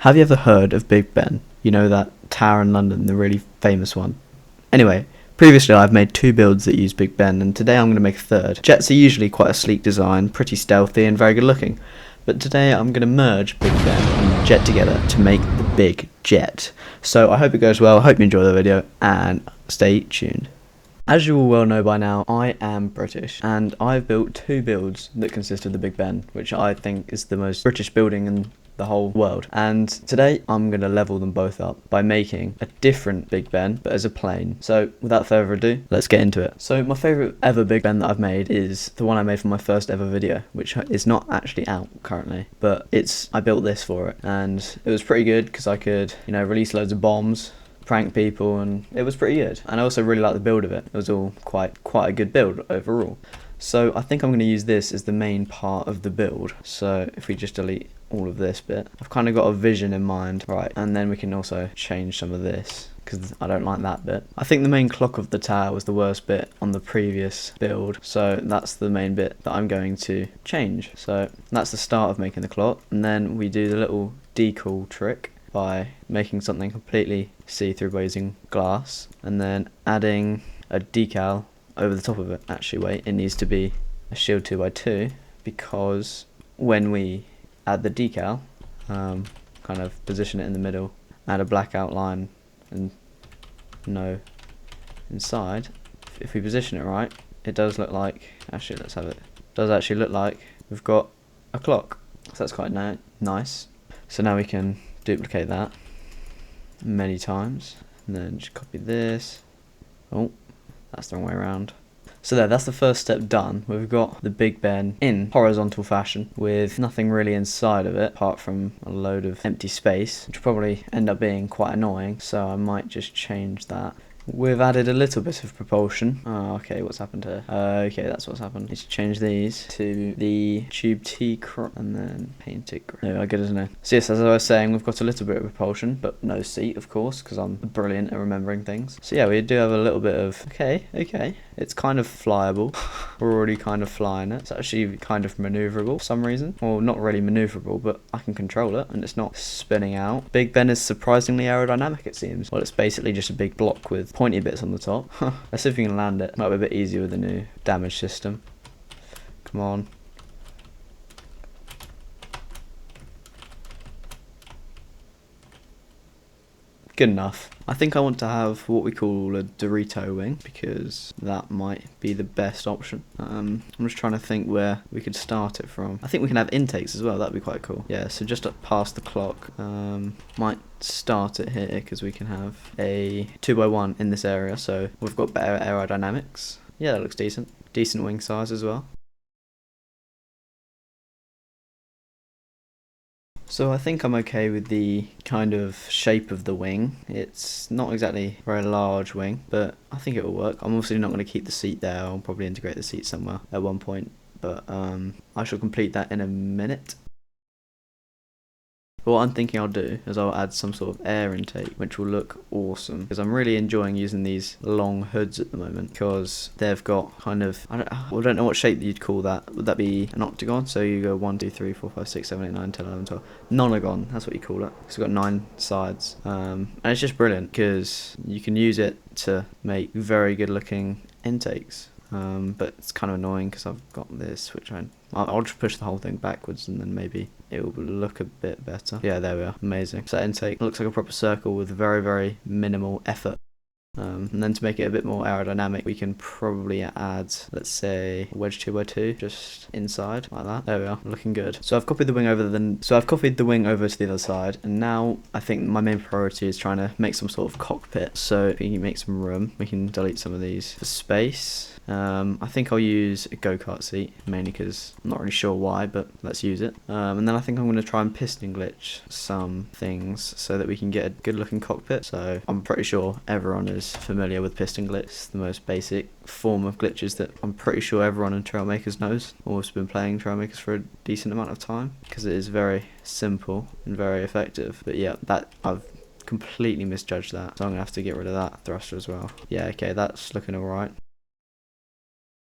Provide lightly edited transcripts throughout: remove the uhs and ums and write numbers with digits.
Have you ever heard of Big Ben? You know, that tower in London, the really famous one. Anyway, previously I've made 2 builds that use Big Ben, and today I'm going to make a third. Jets are usually quite a sleek design, pretty stealthy and very good looking. But today I'm going to merge Big Ben and Jet together to make the Big Jet. So I hope it goes well, I hope you enjoy the video, and stay tuned. As you all well know by now, I am British, and I've built 2 builds that consist of the Big Ben, which I think is the most British building in the whole world. And today I'm going to level them both up by making a different Big Ben, but as a plane. So without further ado, let's get into it. So my favourite ever Big Ben that I've made is the one I made for my first ever video, which is not actually out currently, but I built this for it, and it was pretty good because I could, release loads of bombs, prank people, and it was pretty good. And I also really liked the build of it. It was all quite a good build overall. So I think I'm going to use this as the main part of the build. So if we just delete all of this bit, I've kind of got a vision in mind, right? And then we can also change some of this because I don't like that bit. I think the main clock of the tower was the worst bit on the previous build, so that's the main bit that I'm going to change. So that's the start of making the clock, and then we do the little decal trick by making something completely see-through by using glass, and then adding a decal over the top of it. Actually, wait, it needs to be a shield 2x2 because when we add the decal, kind of position it in the middle, add a black outline and no inside. If we position it right, it does look like, actually let's have it, does actually look like we've got a clock. So that's quite nice. So now we can duplicate that many times, and then just copy this. Oh, that's the wrong way around. So that's the first step done. We've got the Big Ben in horizontal fashion with nothing really inside of it apart from a load of empty space, which will probably end up being quite annoying, so I might just change that. We've added a little bit of propulsion. Oh, okay, what's happened here? Okay, that's what's happened. Let's change these to the tube T and then paint it green. No, I get it, isn't it? So yes, as I was saying, we've got a little bit of propulsion, but no seat, of course, because I'm brilliant at remembering things. So yeah, we do have a little bit of, okay, it's kind of flyable. We're already kind of flying it. It's actually kind of maneuverable for some reason. Well, not really maneuverable, but I can control it, and it's not spinning out. Big Ben is surprisingly aerodynamic, it seems. Well, it's basically just a big block with pointy bits on the top. Let's see if we can land it. Might be a bit easier with the new damage system. Come on. Good enough. I think I want to have what we call a Dorito wing because that might be the best option. I'm just trying to think where we could start it from. I think we can have intakes as well, that'd be quite cool. Yeah, so just up past the clock. Might start it here because we can have a 2x1 in this area, so we've got better aerodynamics. Yeah, that looks decent. Decent wing size as well. So I think I'm okay with the kind of shape of the wing. It's not exactly a very large wing, but I think it will work. I'm obviously not going to keep the seat there. I'll probably integrate the seat somewhere at one point, but I shall complete that in a minute. What I'm thinking I'll do is I'll add some sort of air intake, which will look awesome, because I'm really enjoying using these long hoods at the moment because they've got kind of, I don't know what shape you'd call that. Would that be an octagon? So you go 1, 2, 3, 4, 5, 6, 7, 8, 9, 10, 11, 12. Nonagon, that's what you call it. It's got 9 sides. And it's just brilliant because you can use it to make very good looking intakes. But it's kind of annoying because I've got this, which I'll just push the whole thing backwards and then maybe it will look a bit better. Yeah, there we are. Amazing. So that intake looks like a proper circle with very, very minimal effort. And then to make it a bit more aerodynamic, we can probably add, let's say, a wedge 2x2 just inside like that. There we are, looking good. So I've copied the wing over to the other side, and now I think my main priority is trying to make some sort of cockpit. So if we can make some room, we can delete some of these for space. I think I'll use a go-kart seat, mainly because I'm not really sure why, but let's use it. And then I think I'm going to try and piston glitch some things so that we can get a good looking cockpit. So I'm pretty sure everyone is familiar with piston glitch. It's the most basic form of glitches that I'm pretty sure everyone in Trailmakers knows, or has been playing Trailmakers for a decent amount of time, because it is very simple and very effective. But yeah, that I've completely misjudged that, so I'm going to have to get rid of that thruster as well. Yeah, okay, that's looking alright.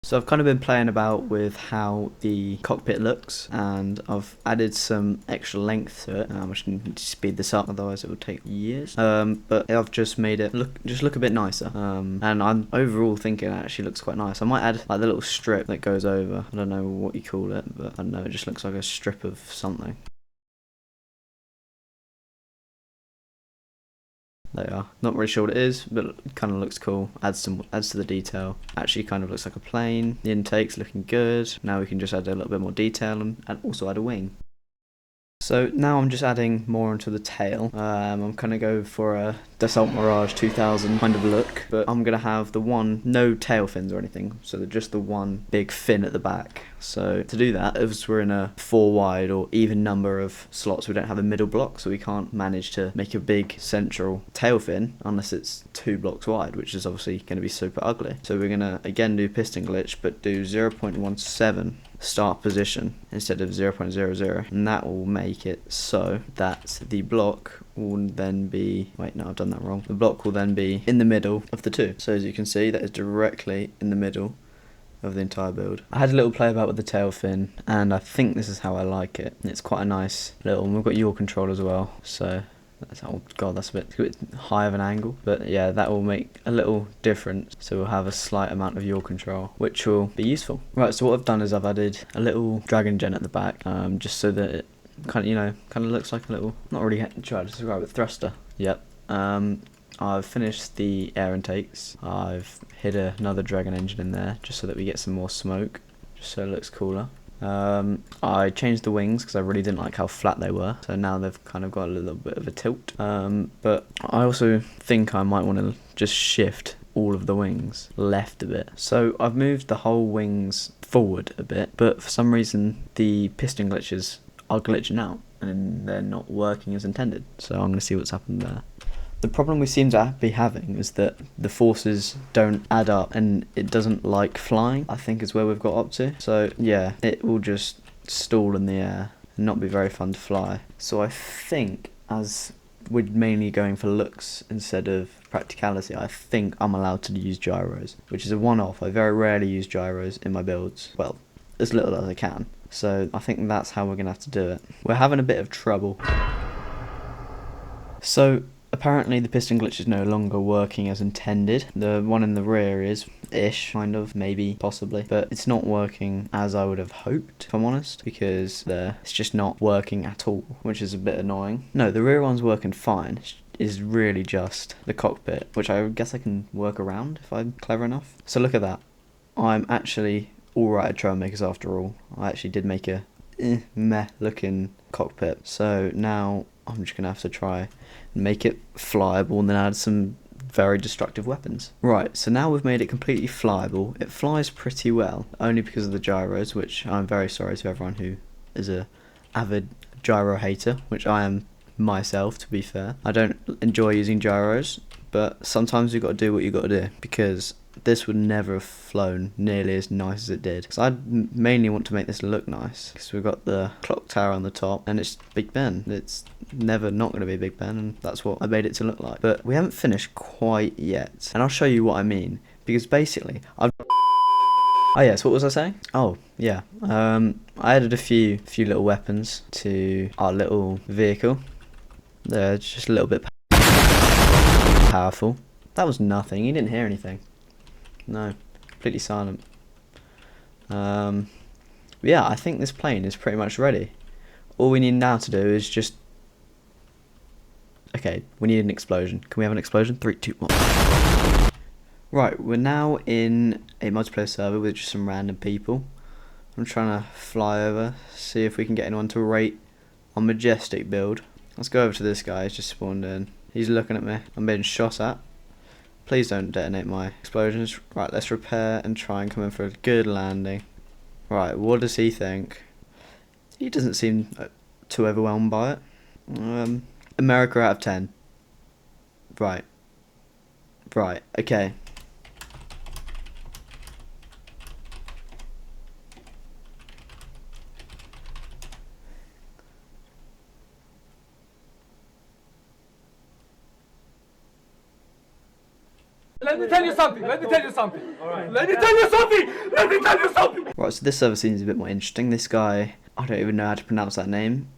So I've kind of been playing about with how the cockpit looks, and I've added some extra length to it. I just need to speed this up, otherwise it would take years. But I've just made it look a bit nicer. And I'm overall thinking it actually looks quite nice. I might add like the little strip that goes over. I don't know what you call it, but I don't know. It just looks like a strip of something. There you are. Not really sure what it is, but it kind of looks cool. Adds to the detail. Actually kind of looks like a plane. The intake's looking good. Now we can just add a little bit more detail and also add a wing. So now I'm just adding more onto the tail. I'm going to go for a Dassault Mirage 2000 kind of look, but I'm going to have no tail fins or anything, so just the one big fin at the back. So to do that, as we're in a 4 wide or even number of slots, we don't have a middle block, so we can't manage to make a big central tail fin unless it's 2 blocks wide, which is obviously going to be super ugly. So we're going to again do piston glitch, but do 0.17 start position instead of 0.00, and that will make it so that the block will then be, wait, no, I've done that wrong. The block will then be in the middle of the two. So as you can see, that is directly in the middle of the entire build. I had a little play about with the tail fin, and I think this is how I like it. It's quite a nice little, and we've got yaw control as well, so oh god, that's a bit high of an angle, but yeah, that will make a little difference. So we'll have a slight amount of yaw control, which will be useful. Right, so what I've done is I've added a little dragon gen at the back, just so that it kind of looks like a little, not really try to describe it, thruster. Yep. I've finished the air intakes. I've hid another dragon engine in there just so that we get some more smoke, just so it looks cooler. I changed the wings because I really didn't like how flat they were, so now they've kind of got a little bit of a tilt. But I also think I might want to just shift all of the wings left a bit. So I've moved the whole wings forward a bit, but for some reason the piston glitches are glitching out and they're not working as intended. So I'm going to see what's happened there. The problem we seem to be having is that the forces don't add up and it doesn't like flying, I think is where we've got up to. So yeah, it will just stall in the air and not be very fun to fly. So I think, as we're mainly going for looks instead of practicality, I think I'm allowed to use gyros, which is a one-off. I very rarely use gyros in my builds. Well, as little as I can. So I think that's how we're going to have to do it. We're having a bit of trouble. So apparently the piston glitch is no longer working as intended. The one in the rear is-ish, kind of, maybe, possibly. But it's not working as I would have hoped, if I'm honest, because it's just not working at all, which is a bit annoying. No, the rear one's working fine. Is really just the cockpit, which I guess I can work around if I'm clever enough. So look at that. I'm actually alright at Trailmakers after all. I actually did make a meh looking cockpit. So now I'm just going to have to try and make it flyable and then add some very destructive weapons. Right, so now we've made it completely flyable. It flies pretty well, only because of the gyros, which I'm very sorry to everyone who is a avid gyro hater, which I am myself, to be fair. I don't enjoy using gyros, but sometimes you've got to do what you've got to do, because this would never have flown nearly as nice as it did. Because I mainly want to make this look nice, because we've got the clock tower on the top, and it's Big Ben. It's never not going to be Big Ben, and that's what I made it to look like. But we haven't finished quite yet, and I'll show you what I mean, because basically oh yes, what was I saying? Oh yeah, I added a few little weapons to our little vehicle. They're just a little bit powerful. That was nothing. You didn't hear anything. No, completely silent. Yeah, I think this plane is pretty much ready. All we need now to do is just... Okay, we need an explosion. Can we have an explosion? 3, 2, 1. Right, we're now in a multiplayer server with just some random people. I'm trying to fly over, see if we can get anyone to rate our majestic build. Let's go over to this guy, he's just spawned in. He's looking at me. I'm being shot at. Please don't detonate my explosions. Right, let's repair and try and come in for a good landing. Right, what does he think? He doesn't seem too overwhelmed by it. America out of 10. Right. Right, okay. Let me tell you something. Let me tell you something. All right. Let me tell you something. Let me tell you something. Right, so this server seems a bit more interesting. This guy, I don't even know how to pronounce that name.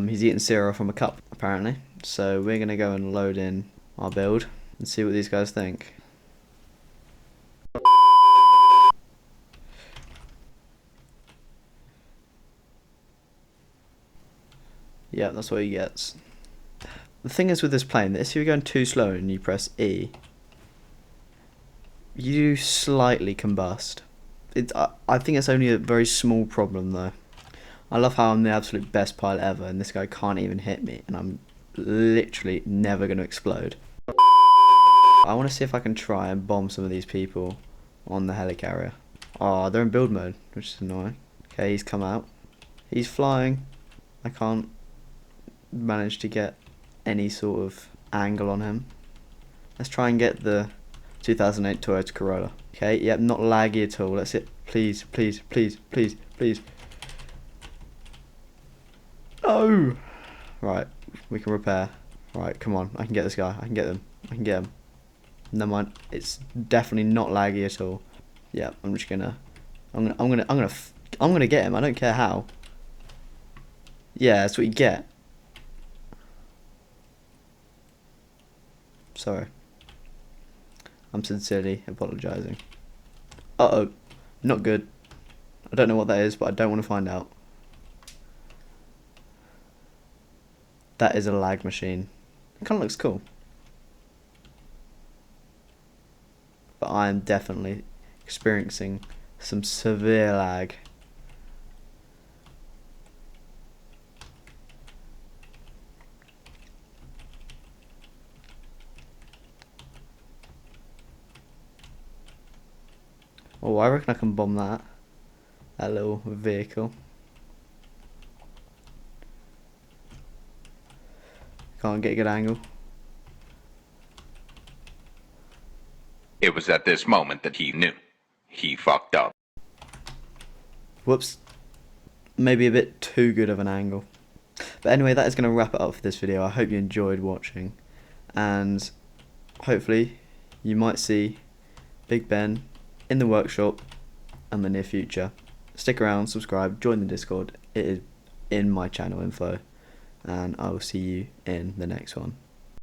He's eating cereal from a cup, apparently. So we're going to go and load in our build and see what these guys think. Yeah, that's what he gets. The thing is with this plane, that if you're going too slow and you press E, you slightly combust. I think it's only a very small problem though. I love how I'm the absolute best pilot ever and this guy can't even hit me and I'm literally never going to explode. I want to see if I can try and bomb some of these people on the helicarrier. Oh, they're in build mode, which is annoying. Okay, he's come out. He's flying. I can't manage to get any sort of angle on him. Let's try and get the 2008 Toyota Corolla. Okay, yep, not laggy at all. That's it. Please, please, please, please, please. No! Right, we can repair. Right, come on. I can get this guy. I can get them. I can get him. Never mind. It's definitely not laggy at all. Yeah, I'm just gonna. I'm gonna get him. I don't care how. Yeah, that's what you get. Sorry. I'm sincerely apologising. Uh-oh. Not good. I don't know what that is, but I don't want to find out. That is a lag machine. It kind of looks cool. But I am definitely experiencing some severe lag. Oh, I reckon I can bomb that little vehicle. Can't get a good angle. It was at this moment that he knew. He fucked up. Whoops. Maybe a bit too good of an angle. But anyway, that is going to wrap it up for this video. I hope you enjoyed watching. And hopefully you might see Big Ben in the workshop in the near future. Stick around, subscribe, join the Discord. It is in my channel info. And I will see you in the next one.